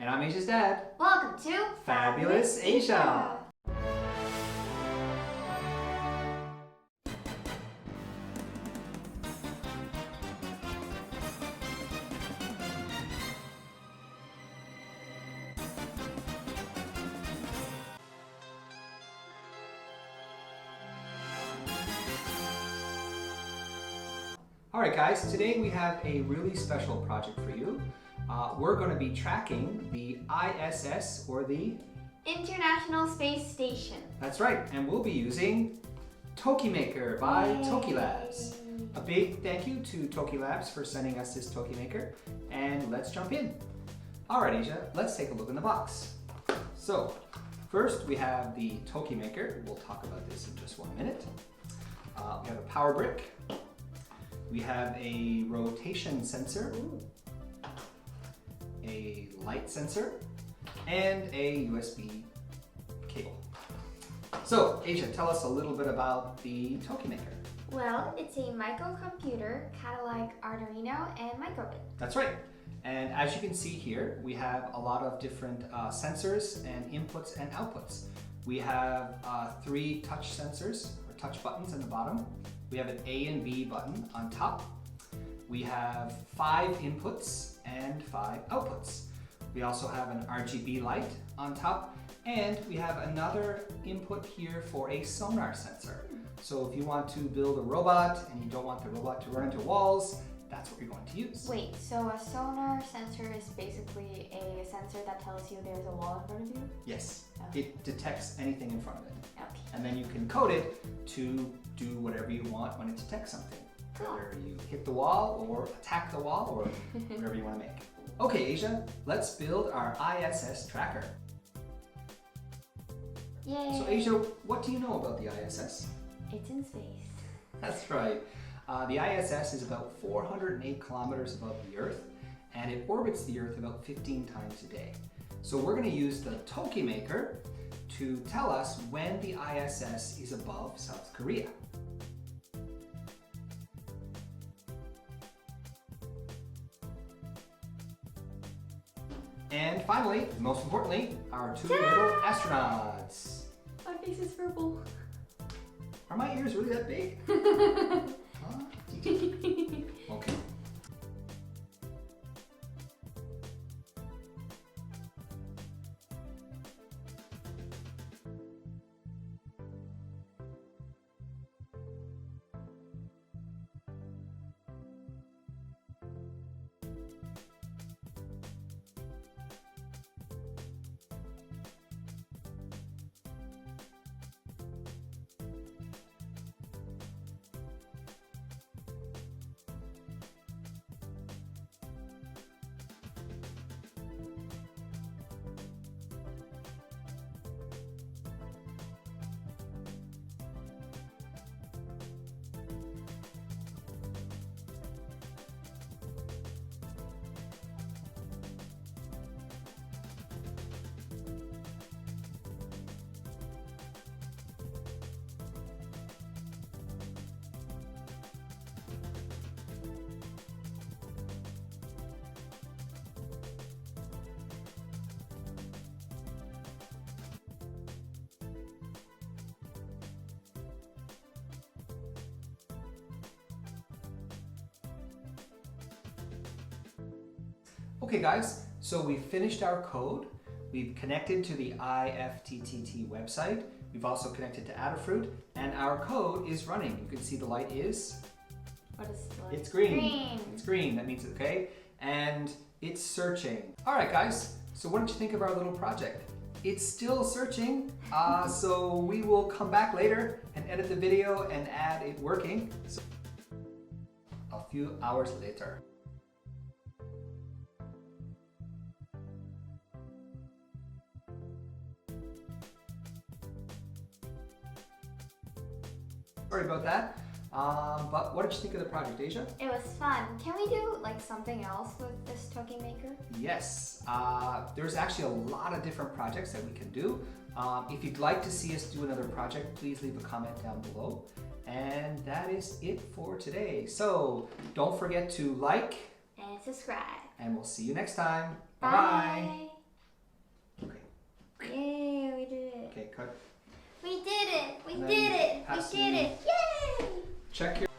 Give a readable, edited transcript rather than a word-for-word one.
And I'm Asia's dad. Welcome to Fabulous Asia. Alright guys, today we have a really special project for you. We're going to be tracking the ISS, or the International Space Station. That's right, and we'll be using TokyMaker by Yay. TokyLabs. A big thank you to TokyLabs for sending us this TokyMaker, and let's jump in. Alright Asia, let's take a look in the box. So, first we have the TokyMaker. We'll talk about this in just 1 minute. We have a power brick. We have a rotation sensor, a light sensor, and a USB cable. So, Asia, tell us a little bit about the TokyMaker. Well, it's a microcomputer, kind of like Arduino and microbit. That's right. And as you can see here, we have a lot of different sensors and inputs and outputs. We have 3 touch sensors, or touch buttons in the bottom. We have an A and B button on top. We have 5 inputs and 5 outputs. We also have an RGB light on top, and we have another input here for a sonar sensor. So if you want to build a robot and you don't want the robot to run into walls, that's what you're going to use. Wait, so a sonar sensor is basically a sensor that tells you there's a wall in front of you? Yes, Okay. It detects anything in front of it. Okay. And then you can code it to do whatever you want when it detects something. Whether you hit the wall or attack the wall or whatever you want to make. Okay, Asia, let's build our ISS tracker. Yay! So Asia, what do you know about the ISS? It's in space. That's right. The ISS is about 408 kilometers above the Earth, and it orbits the Earth about 15 times a day. So we're going to use the TokyMaker to tell us when the ISS is above South Korea. And finally, most importantly, our 2 little astronauts. My face is purple. Are my ears really that big? Huh? Okay. Okay guys, so we've finished our code. We've connected to the IFTTT website. We've also connected to Adafruit, and our code is running. You can see the light is? What is the light? It's green. Green. It's green, that means it's okay. And it's searching. All right guys, so what did you think of our little project? It's still searching, so we will come back later and edit the video and add it working. So, a few hours later. Sorry about that, but what did you think of the project, Asia? It was fun. Can we do like something else with this TokyMaker? Yes, there's actually a lot of different projects that we can do. If you'd like to see us do another project, please leave a comment down below. And that is it for today. So don't forget to like and subscribe. And we'll see you next time. Bye. Bye-bye. Okay. We did it! We And then did it! We pass did me- it! Yay! Check your